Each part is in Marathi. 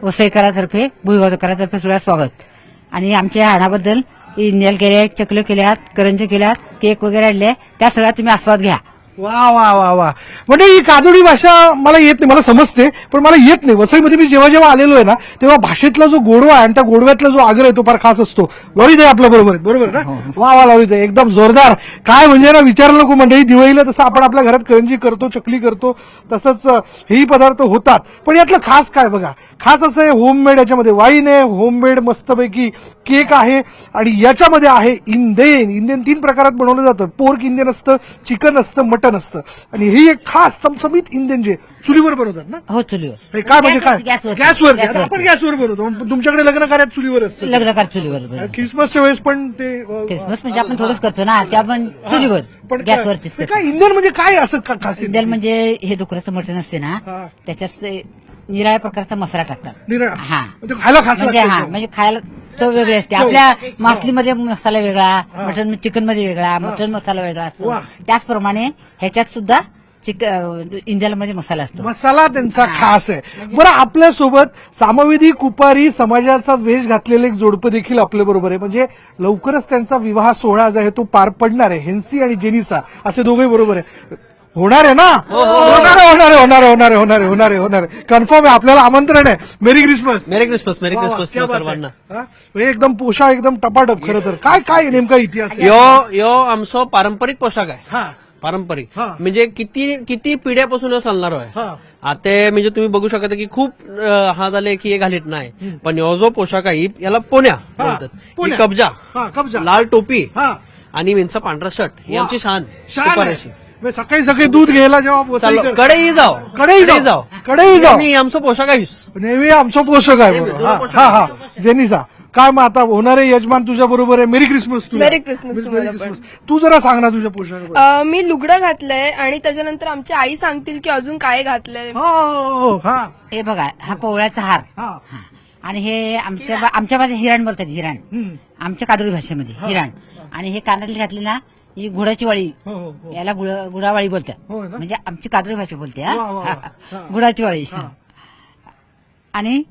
वसईकरातर्फे भुईगावकरातर्फे सुद्धा स्वागत. आणि आमच्या हाडाबद्दल इंडियल केल्या, चकल्या केल्यात, करंज्या केल्यात, केक वगैरे आणले, त्या सगळ्या तुम्ही आस्वाद घ्या. वा वा वा वा. म्हणजे ही कादोडी भाषा मला येत नाही, मला समजते पण मला येत नाही. वसईमध्ये मी जेव्हा जेव्हा आलेलो आहे ना तेव्हा भाषेतला जो गोडवा आहे आणि त्या गोडव्यातला जो आग्रह आहे तो फार खास असतो. लॉरीदे आपल्या बरोबर आहे, बरोबर ना? वा वा लॉरीदे, एकदम जोरदार. काय म्हणजे ना विचारलं नको मंडळी, दिवाळीला तसं आपण आपल्या घरात करंजी करतो, चकली करतो, तसंच हेही पदार्थ होतात. पण यातलं खास काय बघा, खास असं आहे होममेड, याच्यामध्ये वाईन आहे, होममेड मस्तपैकी केक आहे आणि याच्यामध्ये आहे इंदेन. इंदेन 3 प्रकारात बनवलं जातं. पोर्क इंदेन असतं, चिकन असतं, मटन असतं आणि ही एक खास चमचमीत इंदेन जे चुलीवर बनवतात ना. हो, चुलीवर. हे काय म्हणजे काय? गॅसवरती. गॅसवर. गॅसवरती. आपण गॅसवर बनवतो. तुमच्याकडे लग्न कार्यात चुलीवर असतं. लग्नकार चुलीवर. क्रिसमसच्या वेळेस पण ते क्रिसमस म्हणजे आपण थोडंच करतो ना, ते आपण चुलीवर पण गॅसवरतीच ते करतो. काय इंदेन म्हणजे काय असं खास? इंडियल म्हणजे हे डुकराचं मटण असते ना, हा. त्याच्यात ते निराळ्या प्रकारचा मसाला टाकतात. निराळा. हा. म्हणजे खायला खास म्हणजे लागतं. हा म्हणजे खायला चव वेगळी असते. आपल्या मासलीमध्ये मसाला वेगळा, मटन चिकन मध्ये वेगळा, मटन मसाला वेगळा असतो. वा. त्याचप्रमाणे ह्याच्यात सुद्धा इंडियामध्ये मसाला असतो. मसाला त्यांचा खास आहे. बरं, आपल्यासोबत सामवेदी कुपारी समाजाचा वेश घातलेले एक जोडपं देखील आपल्या बरोबर आहे. म्हणजे लवकरच त्यांचा विवाह सोहळा जो आहे तो पार पडणार आहे. हेन्सी आणि जेनिसा असे दोघे बरोबर आहे. होणार आहे ना? होणार आहे. कन्फर्म आहे. आपल्याला आमंत्रण आहे. मेरी क्रिसमस. मेरी क्रिसमस, मेरी वा, वा, क्रिसमस क्या बात सर्वांना. आहे. हा? म्हणजे एकदम पोशाख एकदम टपाटप. खरं तर काय काय नेमका इतिहास आहे? यो आमचो पारंपरिक पोशाख आहे. हा. पारंपरिक हा. म्हणजे किती पिढ्यापासून ह्यो चालणार आहे. हा. आता म्हणजे तुम्ही बघू शकता की खूप हा झाले की हे घालीत नाही, पण ह्यो जो पोशाख आहे याला पोन्या बोलतात. ही पोन्या. कब्जा, हा, कब्जा. लाल टोपी हा. आणि विंचा पांढरा शर्ट ही वा. आमची शान छान कुपाऱ्याची. आहे. म्हणजे सकाळी सकाळी दूध घ्यायला जेव्हा चालो वसईकर- कडेही जाओ, कडेही जाओ. कडेही जाओ. मी आमचा पोशाख आहे. नेहमी आमचा पोषक आहे. बरोबर. हा हा. जेनिसा, काय मग आता होणारे यजमान तुझ्या बरोबर आहे. मेरी क्रिसमस तुला. मेरी क्रिसमस तुम्हाला पण. तू जरा सांग ना तुझ्या पोशाख. मी लुगडं घातलंय आणि त्याच्यानंतर आमची आई सांगतील की अजून काय घातलंय. हो हा हे बघा, हा पोवळ्याचा हार. हा. हा. आणि हे आमच्या भाषेत हिरण बोलतात. हिरण हम्म. आमच्या कादरी भाषेमध्ये हिरण. आणि हे कानातले घातले ना, ही घोड्याची वाळी, हो, हो, हो. याला गुडावाळी बोलतात. होय ना? म्हणजे आमची कादरी भाषा बोलते. वा, वा, वा. हा. गुडाची वाळी. हा. आणि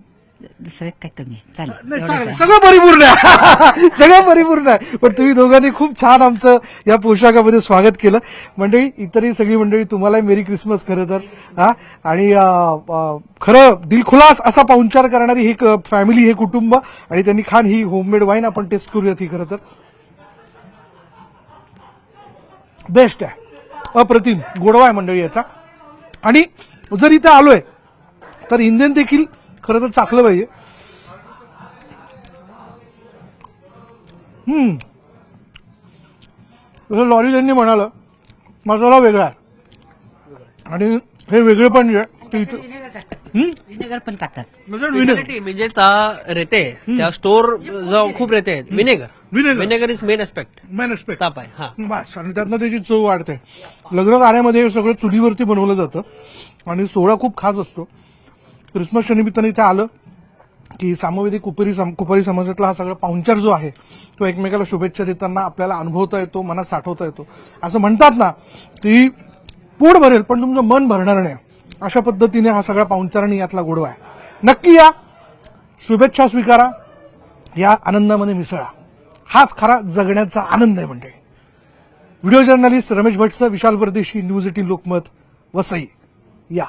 दुसरं काय कमी आहे. नाही, चालेल, चांगलं. एवढंच आहे. सगळं परिपूर्ण आहे. सगळं परिपूर्ण आहे. पण तुम्ही दोघांनी खूप छान आमचं या पोशाखामध्ये स्वागत केलं. मंडळी, इतरही सगळी मंडळी तुम्हालाही मेरी क्रिसमस खरं तर. हा. आणि खरं दिलखुलास असा पाहुणचार करणारी ही फॅमिली, हे कुटुंब. आणि त्यांनी खान ही होममेड वाईन आपण टेस्ट करूयात. ही खरं तर बेस्ट आहे. अप्रतिम गोडवा आहे मंडळी याचा. आणि जर इथे आलोय तर इंडियन देखील खरं तर चाकलं पाहिजे. जसं लॉरी यांनी म्हणालं, मसाला वेगळा आहे आणि हे वेगळे पण जे ते इथं विनेगर पण टाकतात. विनेगर म्हणजे रेते त्या स्टोर जो खूप रेते आहेत. Vinegar is main aspect. Management ताप आहे. हा. बस. आणि त्यातनं त्याची चव वाढते. लग्न कार्यामध्ये हे सगळं चुलीवरती बनवलं जातं आणि सोहळा खूप खास असतो. क्रिसमसच्या निमित्ताने इथे आलं की सामवेदी कुपारी समाजातला हा सगळा पाहुणचार जो आहे तो एकमेकाला शुभेच्छा देताना आपल्याला अनुभवता येतो, मनात साठवता येतो. असं म्हणतात ना की पोट भरेल पण तुमचं मन भरणार नाही, अशा पद्धतीने हा सगळा पाहुणचार आणि यातला गोडवा आहे. नक्की या, शुभेच्छा स्वीकारा, या आनंदामध्ये मिसळा. हाच खरा जगण्याचा आनंद आहे मंडळी. व्हिडिओ जर्नलिस्ट रमेश भटसह विशाल परदेशी, न्यूज 18 लोकमत, वसई. या.